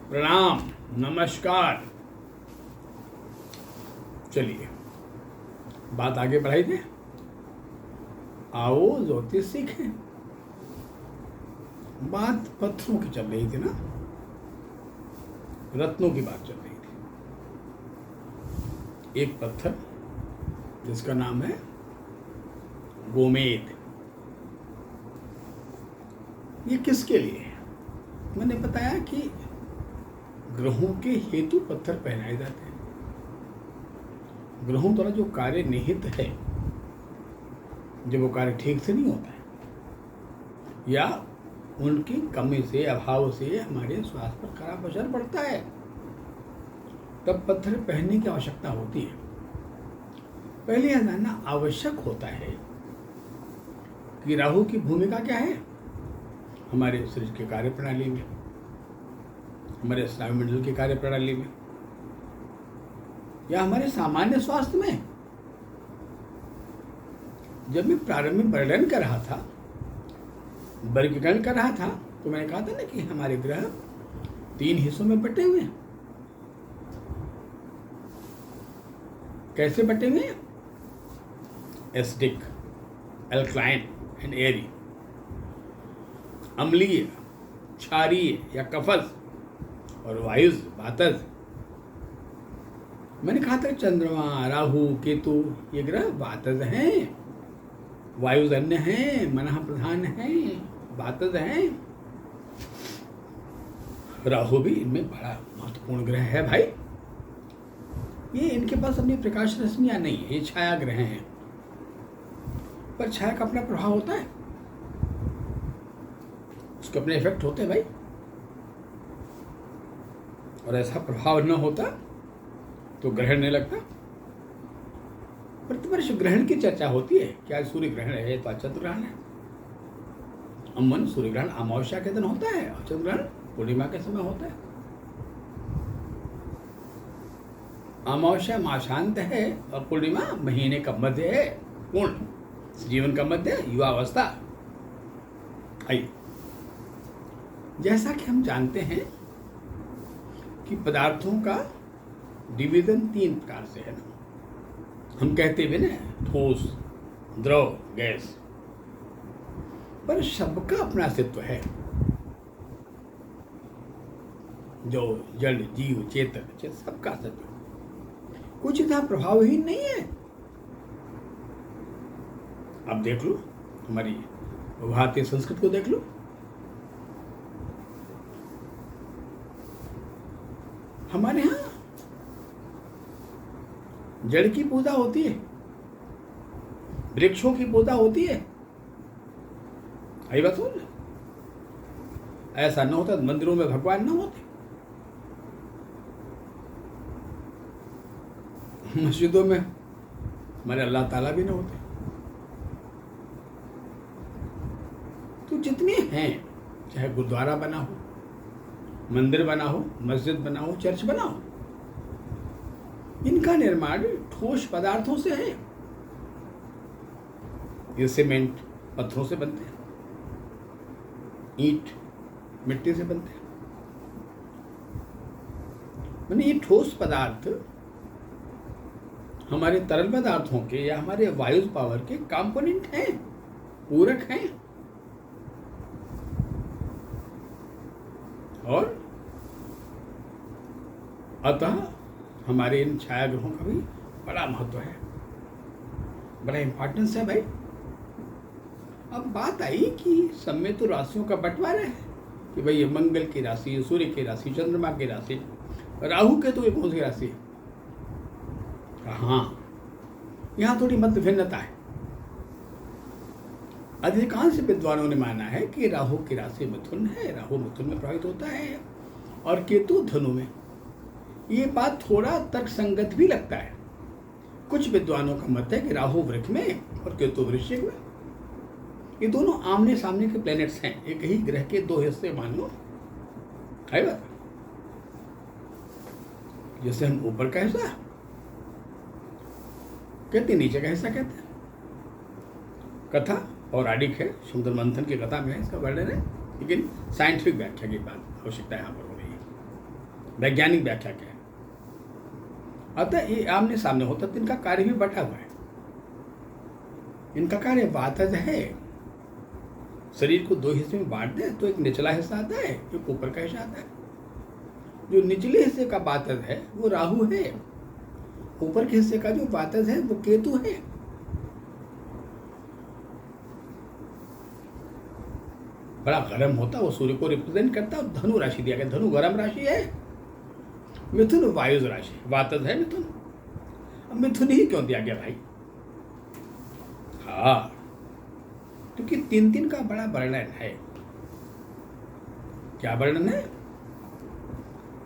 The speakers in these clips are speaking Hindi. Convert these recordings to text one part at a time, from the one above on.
प्रणाम, नमस्कार। चलिए बात आगे बढ़ाई दे। आओ ज्योतिष सीखें। बात पत्थरों की चल रही थी ना, रत्नों की बात चल रही थी। एक पत्थर जिसका नाम है गोमेद, ये किसके लिए है? मैंने बताया कि ग्रहों के हेतु पत्थर पहनाए जाते हैं। ग्रहों द्वारा जो कार्य निहित है, जब वो कार्य ठीक से नहीं होता है या उनकी कमी से, अभाव से हमारे स्वास्थ्य पर खराब असर पड़ता है, तब पत्थर पहनने की आवश्यकता होती है। पहले यह जानना आवश्यक होता है कि राहु की भूमिका क्या है हमारे शरीर के कार्य प्रणाली में, हमारे स्नायु मंडल की कार्य प्रणाली में, या हमारे सामान्य स्वास्थ्य में। जब मैं प्रारंभ में वर्णन कर रहा था, वर्गीकरण कर रहा था, तो मैंने कहा था ना कि हमारे ग्रह 3 हिस्सों में बटे हुए हैं। कैसे बटे हुए हैं? एसिडिक, एल्कलाइन एंड एरी, अम्लीय, क्षारीय या कफज, और वायुज, वातज। मैंने कहा था चंद्रमा, राहु, केतु ये ग्रह वातज हैं, वायुजन्य हैं, मनः प्रधान हैं, वातज हैं। राहु भी इनमें बड़ा महत्वपूर्ण ग्रह है भाई। ये इनके पास अपनी प्रकाश रश्मियां नहीं है, ये छाया ग्रह हैं, पर छाया का अपना प्रभाव होता है, उसके अपने इफेक्ट होते हैं भाई। और ऐसा प्रभाव न होता तो ग्रहण नहीं लगता। प्रतिवर्ष ग्रहण की चर्चा होती है कि आज सूर्य ग्रहण है तो आज चंद्र ग्रहण है। अमन सूर्य ग्रहण अमावस्या के दिन होता है और चंद्र ग्रहण पूर्णिमा के समय होता है। अमावस्या मासांत है और पूर्णिमा महीने का मध्य है, पूर्ण जीवन का मध्य, युवावस्था। आइए, जैसा कि हम जानते हैं कि पदार्थों का डिवीजन 3 प्रकार से है ना। हम कहते हुए ना ठोस, द्रव, गैस, पर सबका अपना अस्तित्व है। जो जड़, जीव, चेतन, सबका अस्तित्व, कुछ इतना प्रभावहीन नहीं है। अब देख लो, हमारी भारतीय संस्कृति को देख लो। हमारे यहाँ जड़ की पूजा होती है, वृक्षों की पूजा होती है। आई बात हो, ऐसा न होता तो मंदिरों में भगवान न होते, मस्जिदों में हमारे अल्लाह ताला भी न होते। तो जितने हैं, चाहे गुरुद्वारा बना हो, मंदिर बना हो, मस्जिद बना हो, चर्च बना हो, इनका निर्माण ठोस पदार्थों से है। ये सीमेंट पत्थरों से बनते हैं, ईंट मिट्टी से बनते हैं। माने ये ठोस पदार्थ हमारे तरल पदार्थों के या हमारे वायु पावर के कंपोनेंट हैं, पूरक हैं। और अतः हमारे इन छाया ग्रहों का भी बड़ा महत्व है, बड़ा इंपॉर्टेंस है भाई। अब बात आई कि सब में तो राशियों का बंटवारा है कि भाई ये मंगल की राशि, सूर्य की राशि, चंद्रमा की राशि, राहु के तो ये कौन सी राशि है? हाँ, यहाँ थोड़ी मत भिन्नता है। अधिकांश विद्वानों ने माना है कि राहु की राशि मिथुन है, राहु मिथुन में प्रभावित होता है और केतु धनु में। ये बात थोड़ा तर्कसंगत भी लगता है। कुछ विद्वानों का मत है कि राहु वृष में और केतु वृश्चिक में। ये दोनों आमने सामने के प्लैनेट्स हैं, एक ही ग्रह के 2 हिस्से मान लो। है बात, जैसे हम ऊपर का हिस्सा कहते, नीचे का हिस्सा कहते हैं। कथा पौराणिक है, सुंदर मंथन की कथा में है इसका वर्णन है, लेकिन साइंटिफिक व्याख्या की बात आवश्यकता यहाँ पर हो रही है। वैज्ञानिक व्याख्या क्या है। अतः ये आमने सामने होता तो इनका कार्य भी बटा हुआ है। इनका कार्य वातज है, शरीर को दो हिस्से में बांट दे तो एक निचला हिस्सा आता है, एक ऊपर का हिस्सा आता है। जो निचले हिस्से का वातज है वो राहु है, ऊपर के हिस्से का जो वातज है वो केतु है। बड़ा गर्म होता है, वो सूर्य को रिप्रेजेंट करता है। और धनु राशि दिया गया, धनु गर्म राशि है, मिथुन वायु राशि, वातज है मिथुन। अब मिथुन ही क्यों दिया गया भाई? हाँ, क्योंकि 3 का बड़ा वर्णन है। क्या वर्णन है?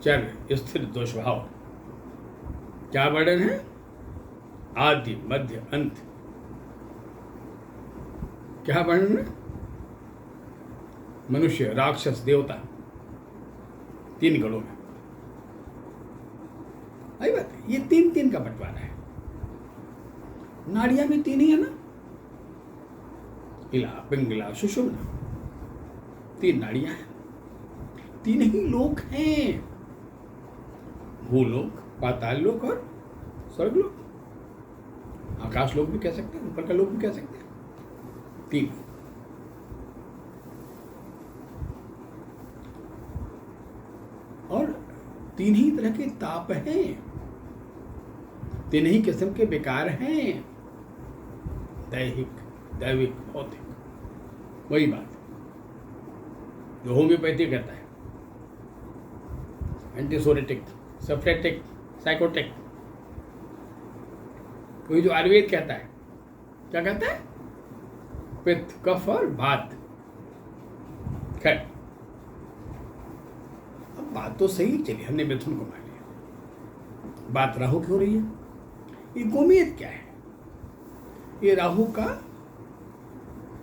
चर स्थिर दो स्वभाव। क्या वर्णन है? आदि मध्य अंत। क्या वर्णन है? मनुष्य राक्षस देवता, 3 गणों में। आई बात है, ये 3 का बंटवारा है। नाड़ियां भी 3 ही है ना, इला पिंगला सुषुम्ना, 3 नाड़ियां हैं, 3 ही लोक हैं, भूलोक, पाताल लोक और स्वर्गलोक। आकाश लोक भी कह सकते हैं, ऊपर का लोक भी कह सकते हैं। 3 और 3 ही तरह के ताप हैं, 3 ही किस्म के विकार हैं, दैहिक, दैविक, भौतिक। वही बात जो होम्योपैथी कहता है, एंटीसोरेटिक, सफ्रेटिक, साइकोटिक। वही जो आयुर्वेद कहता है, क्या कहता है? पित्त, कफ और वात। खैर, अब बात तो सही चली, हमने मिथुन को मान लिया। बात राहु की हो रही है। ये गोमेद क्या है? ये राहु का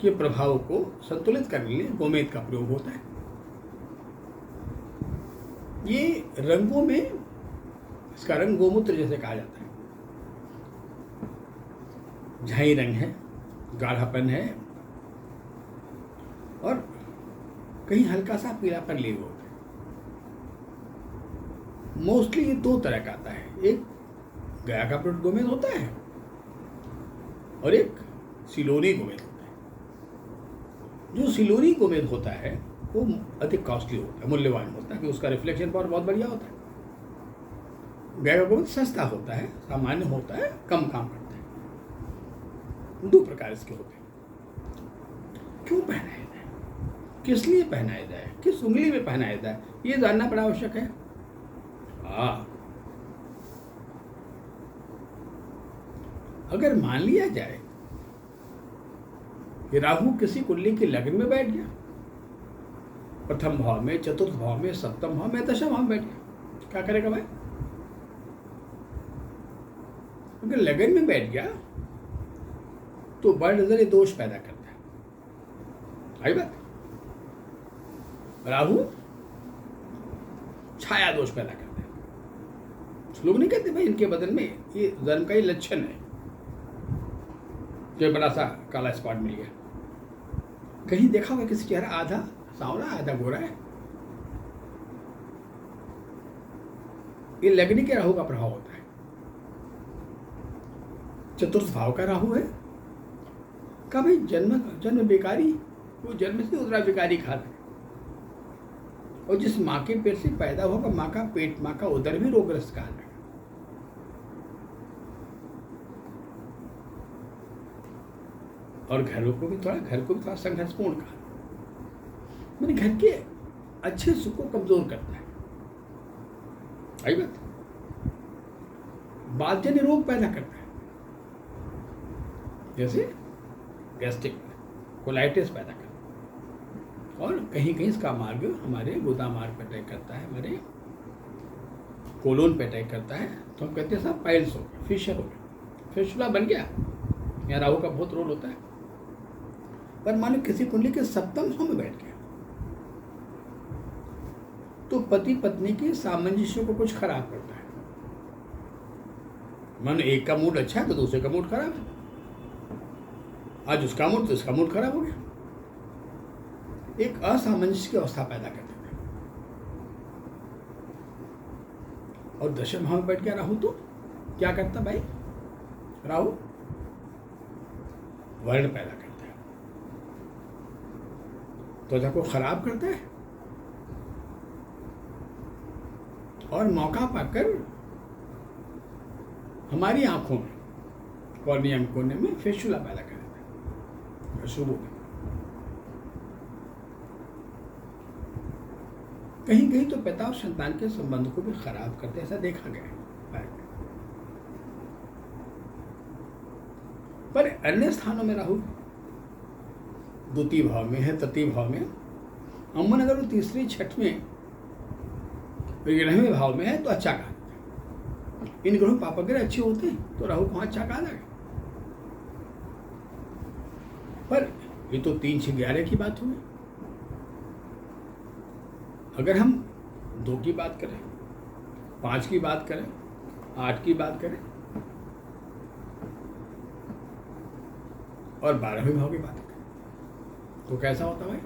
के प्रभाव को संतुलित करने के लिए गोमेद का प्रयोग होता है। ये रंगों में इसका रंग गोमूत्र जैसे कहा जाता है। झाई रंग है, गाढ़ापन है और कहीं हल्का सा पीलापन लिए हुए होता है। मोस्टली ये 2 तरह का आता है, एक गया का प्रोट गोमेद होता है और एक सिलोनी गोमेद होता है। जो सिलोनी गोमेद होता है वो अधिक कॉस्टली होता है, मूल्यवान होता है, कि उसका रिफ्लेक्शन पावर बहुत बढ़िया होता है। गया का गोमेद सस्ता होता है, सामान्य होता है, कम काम करता है। 2 प्रकार इसके होते हैं। क्यों पहनाया जाए, किस लिए पहनाया जाए, किस उंगली में पहनाया जाए, ये जानना बड़ा आवश्यक है। अगर मान लिया जाए कि राहु किसी कुंडली की लग्न में बैठ गया, प्रथम भाव में, चतुर्थ भाव में, सप्तम भाव में, दशम भाव में बैठ गया, क्या करेगा भाई? अगर लगन में बैठ गया तो बड़ नजर दोष पैदा करता है। आई बात? राहु छाया दोष पैदा करता है। लोग नहीं कहते भाई इनके बदन में ये जन्म का ही लक्षण है, जो बड़ा सा काला स्पॉट मिल गया। कहीं देखा होगा किसी चेहरा आधा सांवला आधा गोरा है, ये लगनी के राहु का प्रभाव होता है। चतुर्थ भाव का राहु है, का भाई जन्म बेकारी, वो जन्म से उतरा बेकारी खाता है। और जिस माँ के पेट से पैदा होगा, माँ का पेट, माँ का उदर भी रोगग्रस्त काल है। और घर को भी थोड़ा संघर्षपूर्ण काल, मैंने घर के अच्छे सुख को कमजोर करता है। आई बात? बातजन्य रोग पैदा करता है, जैसे गैस्ट्रिक, कोलाइटिस पैदा करता है। और कहीं कहीं इसका मार्ग हमारे गुदा मार्ग पर अटैक करता है, हमारे कोलोन पे अटैक करता है, तो हम कहते हैं साहब पाइल्स हो गया, फिशर हो गया, फिशुला बन गया। यहाँ राहु का बहुत रोल होता है। पर मानो किसी कुंडली के सप्तम भाव में बैठ गया तो पति पत्नी के सामंजस्य को कुछ खराब करता है। मानो एक का मूड अच्छा है तो दूसरे का मूड खराब है, आज उसका मूड तो इसका मूड खराब हो गया, एक असामंजस्य की अवस्था पैदा कर देता है। और दशम भाव में बैठ गया राहु, तो क्या करता भाई? राहु वर्ण पैदा करता है, त्वचा को खराब करता है और मौका पाकर हमारी आंखों में, कॉर्नियम कोने में फिस्टुला पैदा कर देता है, अशुभ में। कहीं कहीं तो पिता और संतान के संबंध को भी खराब करते, ऐसा देखा गया है। पर अन्य स्थानों में राहु द्वितीय भाव में है, तृतीय भाव में, अमन अगर वो तीसरी छठवें 11वें भाव में है तो अच्छा कहा। इन ग्रहों पापग्रह अच्छे होते हैं तो राहु को अच्छा कहा जाएगा। पर ये तो 3, 6, 11 की बात हुई। अगर हम 2 की बात करें, 5 की बात करें, 8 की बात करें और 12वें भाव की बात करें तो कैसा होता भाई?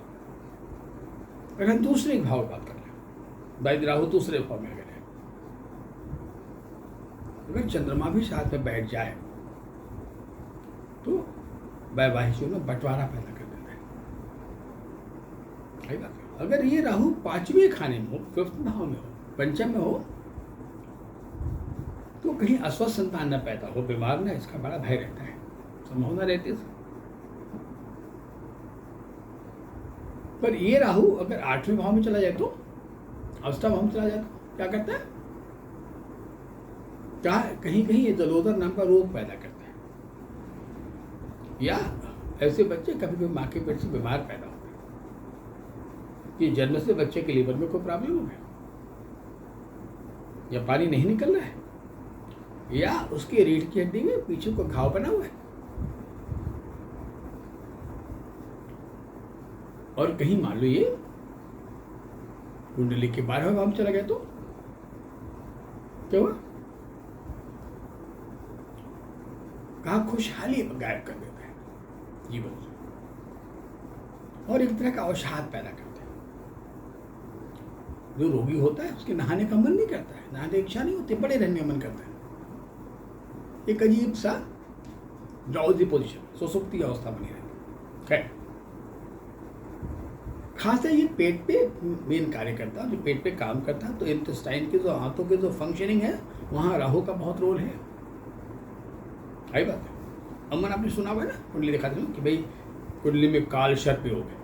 अगर हम दूसरे भाव की बात कर लें, भाई राहु दूसरे भाव में अगर चंद्रमा भी साथ में बैठ जाए तो वैवाहिक जीवन में बंटवारा पैदा कर देता है। सही बात है। अगर ये राहु 5वें खाने में हो, 5th भाव में हो, पंचम में हो, तो कहीं अस्वस्थ संतान न पैदा हो, बीमार न, इसका बड़ा भय रहता है, संभावना रहती है। पर ये राहु अगर 8वें भाव में चला जाए तो, अष्टम भाव में चला जाए तो क्या करता है? कहीं कहीं ये जलोदर नाम का रोग पैदा करता है, या ऐसे बच्चे कभी कभी माँ के पेट से बीमार पैदा होते हैं कि जन्म से बच्चे के लीवर में कोई प्रॉब्लम हो गया, या पानी नहीं निकल रहा है, या उसकी रीढ़ की हड्डी में पीछे को घाव बना हुआ है। और कहीं मान लो ये कुंडली के 12वें भाव में चला गया तो क्या हुआ? कहा खुशहाली गायब कर देता है जीवन से, और एक तरह का अवसाद पैदा करता है। जो रोगी होता है उसके नहाने का मन नहीं करता है, नहाने की इच्छा नहीं होती, बड़े रहने का मन करता है। एक अजीब सा ड्राउजी पोजीशन, सुसुप्ति अवस्था बनी रहती है। खासकर ये पेट पे मेन कार्य करता है, जो पेट पे काम करता है, तो इंटेस्टाइन के जो हाथों के जो फंक्शनिंग है वहाँ राहु का बहुत रोल है। आई बात है। अमन आपने सुना हुआ है ना, कुंडली दिखाते हैं कि भाई कुंडली में काल सर्प योग है।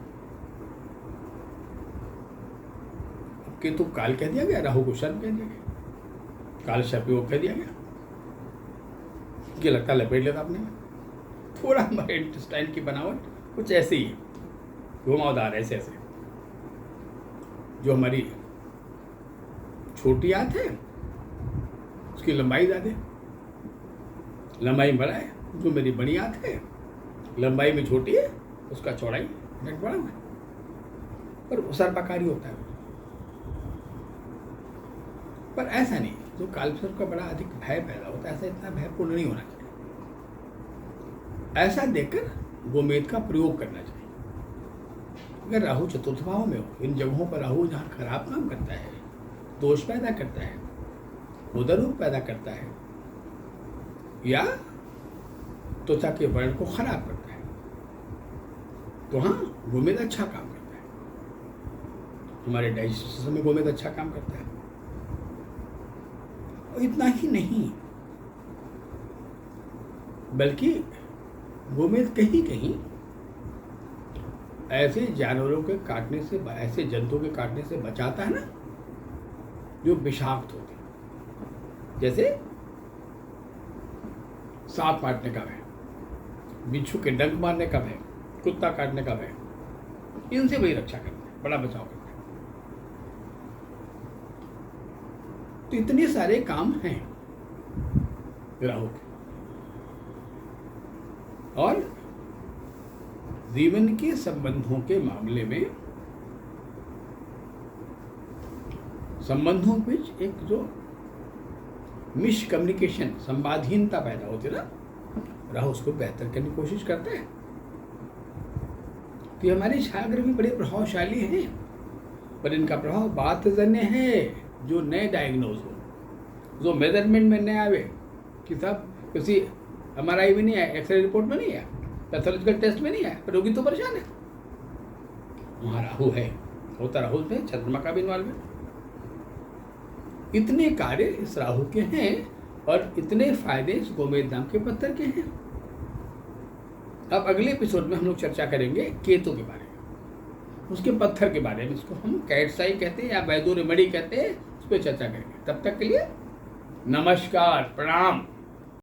अब केतु काल कह दिया गया, राहु को सर्प कह दिया गया, काल सर्प योग कह दिया गया। क्या लगता लपेट लेता आपने? थोड़ा हमारे इंटेस्टाइन की बनावट कुछ ऐसे ही है, घुमावदार ऐसे ऐसे। जो हमारी छोटी आंत है उसकी लंबाई ज़्यादा है, लंबाई बड़ा है। जो मेरी बड़ी आंत है लंबाई में छोटी है, उसका चौड़ाई नेट बड़ा है, पर सर्पाकारी होता है। पर ऐसा नहीं, जो कालसर्प का बड़ा अधिक भय पैदा होता है, ऐसा इतना भयपूर्ण नहीं होना चाहिए। ऐसा देखकर गोमेद का प्रयोग करना चाहिए। अगर राहु चतुर्थ भाव में हो, इन जगहों पर राहु जहाँ खराब काम करता है, दोष पैदा करता है, उदरूप पैदा करता है, या त्वचा के वर्ण को खराब करता है, तो हाँ गोमेद अच्छा काम करता है। हमारे डाइजेशन में गोमेद अच्छा काम करता है। और इतना ही नहीं, बल्कि गोमेद कहीं कहीं ऐसे जानवरों के काटने से, ऐसे जंतुओं के काटने से बचाता है ना, जो विषाक्त होते हैं। जैसे सांप काटने का भय, बिच्छू के डंक मारने का भय, कुत्ता काटने का भय, इनसे वही रक्षा करता है, बड़ा बचाव करता है। तो इतने सारे काम हैं राहु के। और जीवन के संबंधों के मामले में, संबंधों के बीच एक जो मिसकम्युनिकेशन, संवादहीनता पैदा होती है ना, राहु उसको बेहतर करने की कोशिश करता है। तो हमारे छायाग्रह भी बड़े प्रभावशाली हैं, पर इनका प्रभाव बातजन्य है, जो नए डायग्नोज हो, जो मेजरमेंट में नहीं आवे कि साहब किसी MRI में नहीं आया, एक्सरे रिपोर्ट में नहीं आया, पैथोलॉजिकल टेस्ट में नहीं आया, पर रोगी तो परेशान है। वहाँ राहु है, होता राहु में चंद्रमा का भी इन्वॉल्वमेंट। इतने कार्य इस राहु के हैं और इतने फायदे इस गोमेद नाम के पत्थर के हैं। अब अगले एपिसोड में हम लोग चर्चा करेंगे केतु के बारे में, उसके पत्थर के बारे में। इसको हम कैटसाई कहते हैं या वैदुर्य मणि कहते हैं, उस पर चर्चा करेंगे। तब तक के लिए नमस्कार, प्रणाम।